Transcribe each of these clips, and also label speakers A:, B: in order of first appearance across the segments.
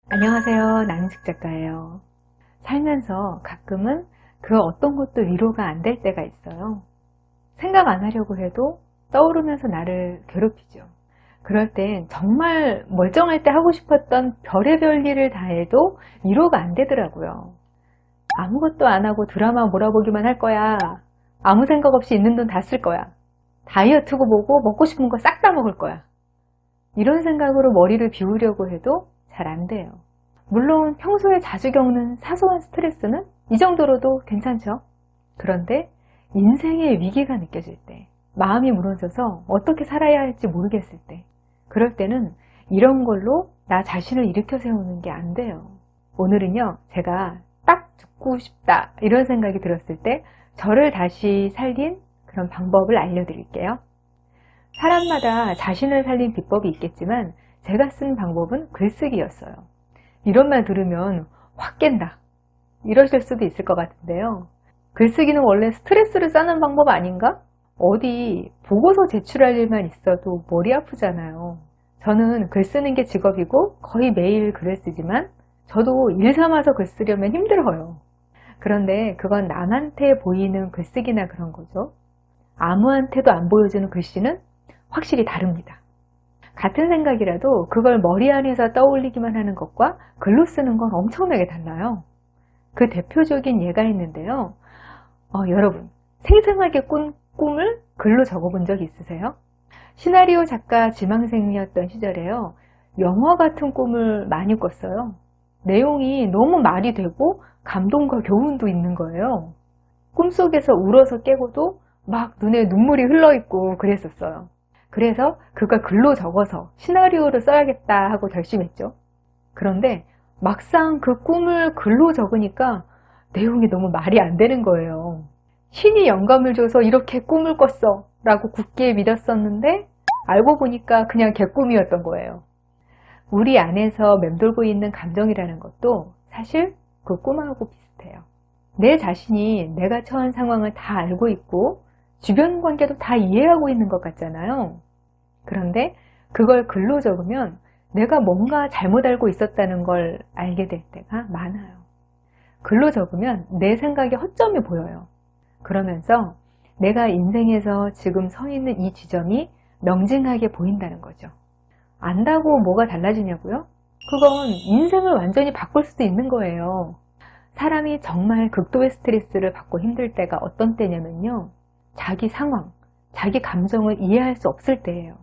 A: 안녕하세요. 나민숙 작가예요. 살면서 가끔은 그 어떤 것도 위로가 안 될 때가 있어요. 생각 안 하려고 해도 떠오르면서 나를 괴롭히죠. 그럴 땐 정말 멀쩡할 때 하고 싶었던 별의별 일을 다 해도 위로가 안 되더라고요. 아무것도 안 하고 드라마 몰아보기만 할 거야. 아무 생각 없이 있는 돈 다 쓸 거야. 다이어트고 뭐고 먹고 싶은 거 싹 다 먹을 거야. 이런 생각으로 머리를 비우려고 해도 잘 안 돼요. 물론 평소에 자주 겪는 사소한 스트레스는 이 정도로도 괜찮죠. 그런데 인생의 위기가 느껴질 때, 마음이 무너져서 어떻게 살아야 할지 모르겠을 때, 그럴 때는 이런 걸로 나 자신을 일으켜 세우는 게 안 돼요. 오늘은요, 제가 딱 죽고 싶다 이런 생각이 들었을 때 저를 다시 살린 그런 방법을 알려드릴게요. 사람마다 자신을 살린 비법이 있겠지만 제가 쓴 방법은 글쓰기였어요. 이런 말 들으면 확 깬다 이러실 수도 있을 것 같은데요. 글쓰기는 원래 스트레스를 쌓는 방법 아닌가? 어디 보고서 제출할 일만 있어도 머리 아프잖아요. 저는 글 쓰는 게 직업이고 거의 매일 글을 쓰지만 저도 일 삼아서 글 쓰려면 힘들어요. 그런데 그건 남한테 보이는 글쓰기나 그런 거죠. 아무한테도 안 보여주는 글씨는 확실히 다릅니다. 같은 생각이라도 그걸 머리 안에서 떠올리기만 하는 것과 글로 쓰는 건 엄청나게 달라요. 그 대표적인 예가 있는데요. 여러분, 생생하게 꾼 꿈을 글로 적어본 적 있으세요? 시나리오 작가 지망생이었던 시절에요. 영화 같은 꿈을 많이 꿨어요. 내용이 너무 말이 되고 감동과 교훈도 있는 거예요. 꿈속에서 울어서 깨고도 막 눈에 눈물이 흘러있고 그랬었어요. 그래서 그걸 글로 적어서 시나리오를 써야겠다 하고 결심했죠. 그런데 막상 그 꿈을 글로 적으니까 내용이 너무 말이 안 되는 거예요. 신이 영감을 줘서 이렇게 꿈을 꿨어 라고 굳게 믿었었는데 알고 보니까 그냥 개꿈이었던 거예요. 우리 안에서 맴돌고 있는 감정이라는 것도 사실 그 꿈하고 비슷해요. 내 자신이 내가 처한 상황을 다 알고 있고 주변 관계도 다 이해하고 있는 것 같잖아요. 그런데 그걸 글로 적으면 내가 뭔가 잘못 알고 있었다는 걸 알게 될 때가 많아요. 글로 적으면 내 생각의 허점이 보여요. 그러면서 내가 인생에서 지금 서 있는 이 지점이 명징하게 보인다는 거죠. 안다고 뭐가 달라지냐고요? 그건 인생을 완전히 바꿀 수도 있는 거예요. 사람이 정말 극도의 스트레스를 받고 힘들 때가 어떤 때냐면요. 자기 상황, 자기 감정을 이해할 수 없을 때예요.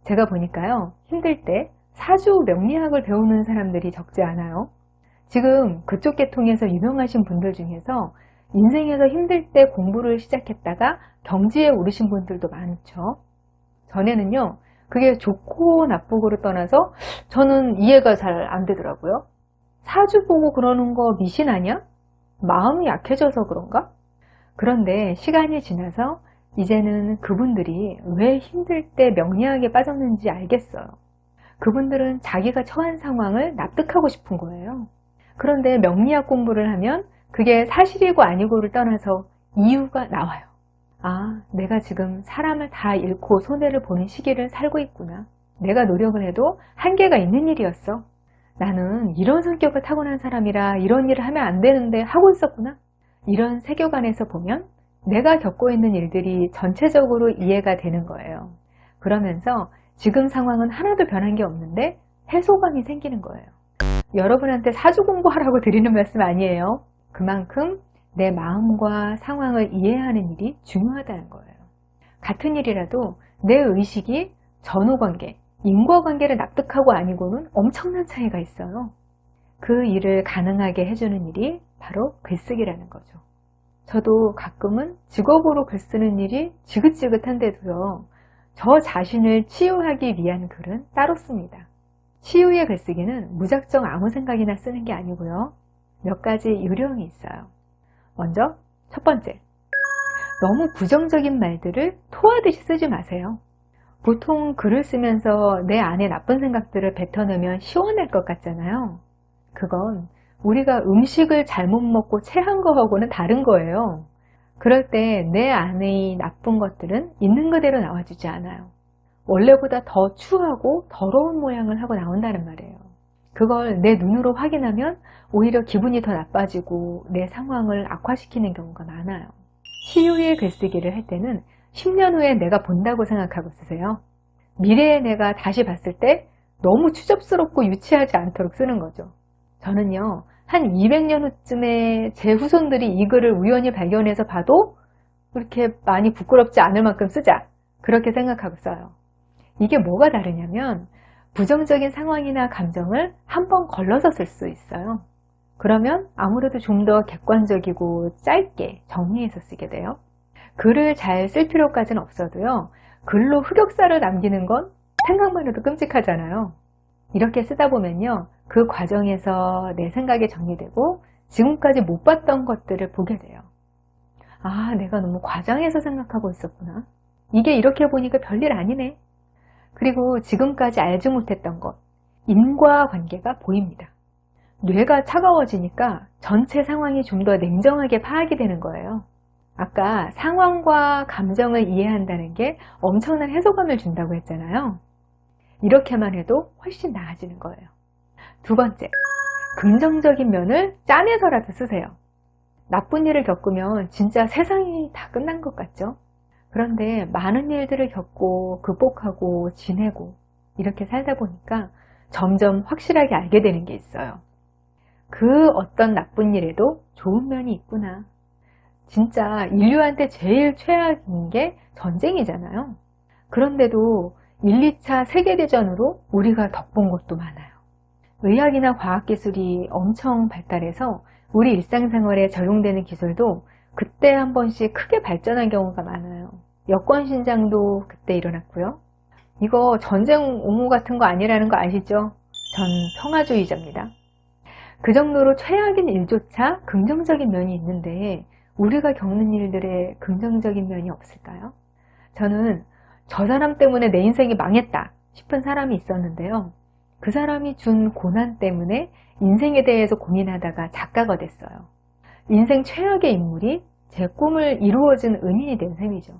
A: 제가 보니까요. 힘들 때 사주 명리학을 배우는 사람들이 적지 않아요. 지금 그쪽 계통에서 유명하신 분들 중에서 인생에서 힘들 때 공부를 시작했다가 경지에 오르신 분들도 많죠. 전에는요. 그게 좋고 나쁘고를 떠나서 저는 이해가 잘 안 되더라고요. 사주 보고 그러는 거 미신 아니야? 마음이 약해져서 그런가? 그런데 시간이 지나서 이제는 그분들이 왜 힘들 때 명리학에 빠졌는지 알겠어요. 그분들은 자기가 처한 상황을 납득하고 싶은 거예요. 그런데 명리학 공부를 하면 그게 사실이고 아니고를 떠나서 이유가 나와요. 아, 내가 지금 사람을 다 잃고 손해를 보는 시기를 살고 있구나. 내가 노력을 해도 한계가 있는 일이었어. 나는 이런 성격을 타고난 사람이라 이런 일을 하면 안 되는데 하고 있었구나. 이런 세계관에서 보면 내가 겪고 있는 일들이 전체적으로 이해가 되는 거예요. 그러면서 지금 상황은 하나도 변한 게 없는데 해소감이 생기는 거예요. 여러분한테 사주 공부하라고 드리는 말씀 아니에요. 그만큼 내 마음과 상황을 이해하는 일이 중요하다는 거예요. 같은 일이라도 내 의식이 전후관계, 인과관계를 납득하고 아니고는 엄청난 차이가 있어요. 그 일을 가능하게 해주는 일이 바로 글쓰기라는 거죠. 저도 가끔은 직업으로 글 쓰는 일이 지긋지긋한데도요. 저 자신을 치유하기 위한 글은 따로 씁니다. 치유의 글쓰기는 무작정 아무 생각이나 쓰는 게 아니고요. 몇 가지 요령이 있어요. 먼저 첫 번째, 너무 부정적인 말들을 토하듯이 쓰지 마세요. 보통 글을 쓰면서 내 안에 나쁜 생각들을 뱉어내면 시원할 것 같잖아요. 그건 우리가 음식을 잘못 먹고 체한 거하고는 다른 거예요. 그럴 때 내 안의 나쁜 것들은 있는 그대로 나와주지 않아요. 원래보다 더 추하고 더러운 모양을 하고 나온다는 말이에요. 그걸 내 눈으로 확인하면 오히려 기분이 더 나빠지고 내 상황을 악화시키는 경우가 많아요. 치유의 글쓰기를 할 때는 10년 후에 내가 본다고 생각하고 쓰세요. 미래의 내가 다시 봤을 때 너무 추접스럽고 유치하지 않도록 쓰는 거죠. 저는요, 한 200년 후쯤에 제 후손들이 이 글을 우연히 발견해서 봐도 그렇게 많이 부끄럽지 않을 만큼 쓰자, 그렇게 생각하고 써요. 이게 뭐가 다르냐면 부정적인 상황이나 감정을 한 번 걸러서 쓸 수 있어요. 그러면 아무래도 좀 더 객관적이고 짧게 정리해서 쓰게 돼요. 글을 잘 쓸 필요까지는 없어도요, 글로 흑역사를 남기는 건 생각만 해도 끔찍하잖아요. 이렇게 쓰다 보면요, 그 과정에서 내 생각이 정리되고 지금까지 못 봤던 것들을 보게 돼요. 아, 내가 너무 과장해서 생각하고 있었구나. 이게 이렇게 보니까 별일 아니네. 그리고 지금까지 알지 못했던 것, 인과관계가 보입니다. 뇌가 차가워지니까 전체 상황이 좀 더 냉정하게 파악이 되는 거예요. 아까 상황과 감정을 이해한다는 게 엄청난 해소감을 준다고 했잖아요. 이렇게만 해도 훨씬 나아지는 거예요. 두 번째, 긍정적인 면을 짜내서라도 쓰세요. 나쁜 일을 겪으면 진짜 세상이 다 끝난 것 같죠? 그런데 많은 일들을 겪고 극복하고 지내고 이렇게 살다 보니까 점점 확실하게 알게 되는 게 있어요. 그 어떤 나쁜 일에도 좋은 면이 있구나. 진짜 인류한테 제일 최악인 게 전쟁이잖아요. 그런데도 1, 2차 세계대전으로 우리가 덕본 것도 많아요. 의학이나 과학기술이 엄청 발달해서 우리 일상생활에 적용되는 기술도 그때 한 번씩 크게 발전한 경우가 많아요. 여권신장도 그때 일어났고요. 이거 전쟁 옹호 같은 거 아니라는 거 아시죠? 전 평화주의자입니다. 그 정도로 최악인 일조차 긍정적인 면이 있는데 우리가 겪는 일들에 긍정적인 면이 없을까요? 저는 저 사람 때문에 내 인생이 망했다 싶은 사람이 있었는데요. 그 사람이 준 고난 때문에 인생에 대해서 고민하다가 작가가 됐어요. 인생 최악의 인물이 제 꿈을 이루어준 은인이 된 셈이죠.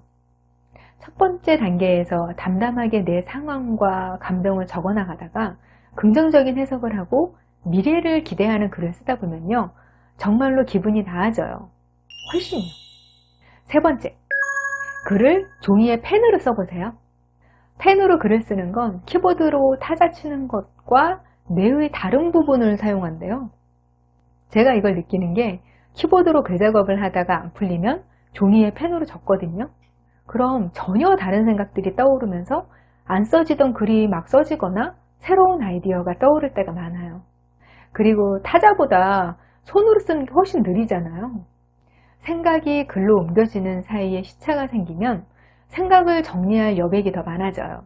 A: 첫 번째 단계에서 담담하게 내 상황과 감정을 적어나가다가 긍정적인 해석을 하고 미래를 기대하는 글을 쓰다 보면요, 정말로 기분이 나아져요. 훨씬요. 세 번째, 글을 종이에 펜으로 써보세요. 펜으로 글을 쓰는 건 키보드로 타자 치는 것과 뇌의 다른 부분을 사용한대요. 제가 이걸 느끼는 게 키보드로 글 작업을 하다가 안 풀리면 종이에 펜으로 적거든요. 그럼 전혀 다른 생각들이 떠오르면서 안 써지던 글이 막 써지거나 새로운 아이디어가 떠오를 때가 많아요. 그리고 타자보다 손으로 쓰는 게 훨씬 느리잖아요. 생각이 글로 옮겨지는 사이에 시차가 생기면 생각을 정리할 여백이 더 많아져요.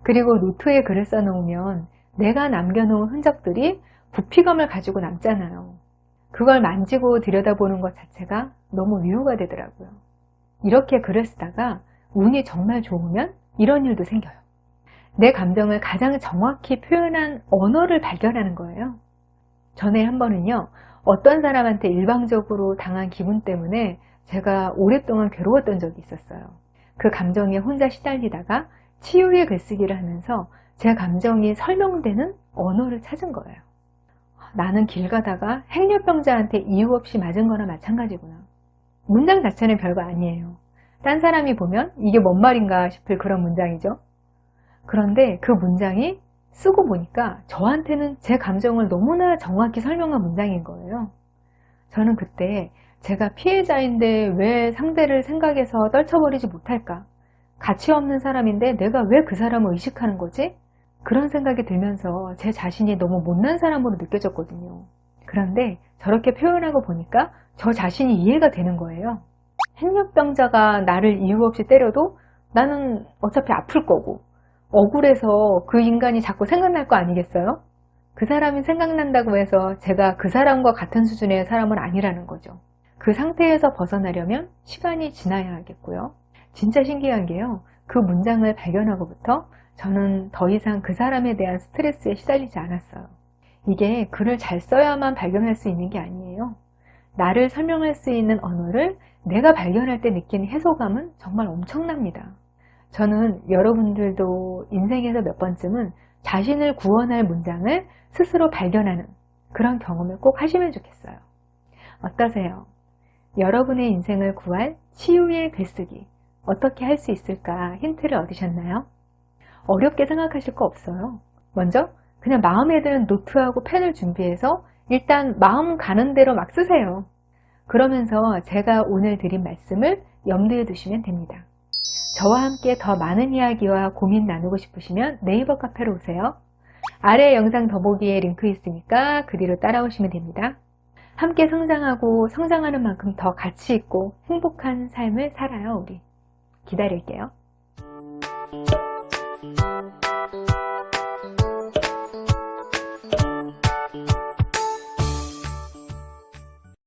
A: 그리고 노트에 글을 써놓으면 내가 남겨놓은 흔적들이 부피감을 가지고 남잖아요. 그걸 만지고 들여다보는 것 자체가 너무 위로가 되더라고요. 이렇게 글을 쓰다가 운이 정말 좋으면 이런 일도 생겨요. 내 감정을 가장 정확히 표현한 언어를 발견하는 거예요. 전에 한 번은요, 어떤 사람한테 일방적으로 당한 기분 때문에 제가 오랫동안 괴로웠던 적이 있었어요. 그 감정에 혼자 시달리다가 치유의 글쓰기를 하면서 제 감정이 설명되는 언어를 찾은 거예요. 나는 길 가다가 행렬병자한테 이유 없이 맞은 거나 마찬가지구나. 문장 자체는 별거 아니에요. 딴 사람이 보면 이게 뭔 말인가 싶을 그런 문장이죠. 그런데 그 문장이 쓰고 보니까 저한테는 제 감정을 너무나 정확히 설명한 문장인 거예요. 저는 그때 제가 피해자인데 왜 상대를 생각해서 떨쳐버리지 못할까? 가치 없는 사람인데 내가 왜 그 사람을 의식하는 거지? 그런 생각이 들면서 제 자신이 너무 못난 사람으로 느껴졌거든요. 그런데 저렇게 표현하고 보니까 저 자신이 이해가 되는 거예요. 행렬병자가 나를 이유 없이 때려도 나는 어차피 아플 거고 억울해서 그 인간이 자꾸 생각날 거 아니겠어요? 그 사람이 생각난다고 해서 제가 그 사람과 같은 수준의 사람은 아니라는 거죠. 그 상태에서 벗어나려면 시간이 지나야 하겠고요. 진짜 신기한 게요. 그 문장을 발견하고부터 저는 더 이상 그 사람에 대한 스트레스에 시달리지 않았어요. 이게 글을 잘 써야만 발견할 수 있는 게 아니에요. 나를 설명할 수 있는 언어를 내가 발견할 때 느끼는 해소감은 정말 엄청납니다. 저는 여러분들도 인생에서 몇 번쯤은 자신을 구원할 문장을 스스로 발견하는 그런 경험을 꼭 하시면 좋겠어요. 어떠세요? 여러분의 인생을 구할 치유의 글쓰기 어떻게 할 수 있을까 힌트를 얻으셨나요? 어렵게 생각하실 거 없어요. 먼저 그냥 마음에 드는 노트하고 펜을 준비해서 일단 마음 가는 대로 막 쓰세요. 그러면서 제가 오늘 드린 말씀을 염두에 두시면 됩니다. 저와 함께 더 많은 이야기와 고민 나누고 싶으시면 네이버 카페로 오세요. 아래 영상 더보기에 링크 있으니까 그리로 따라오시면 됩니다. 함께 성장하고 성장하는 만큼 더 가치 있고 행복한 삶을 살아요, 우리. 기다릴게요.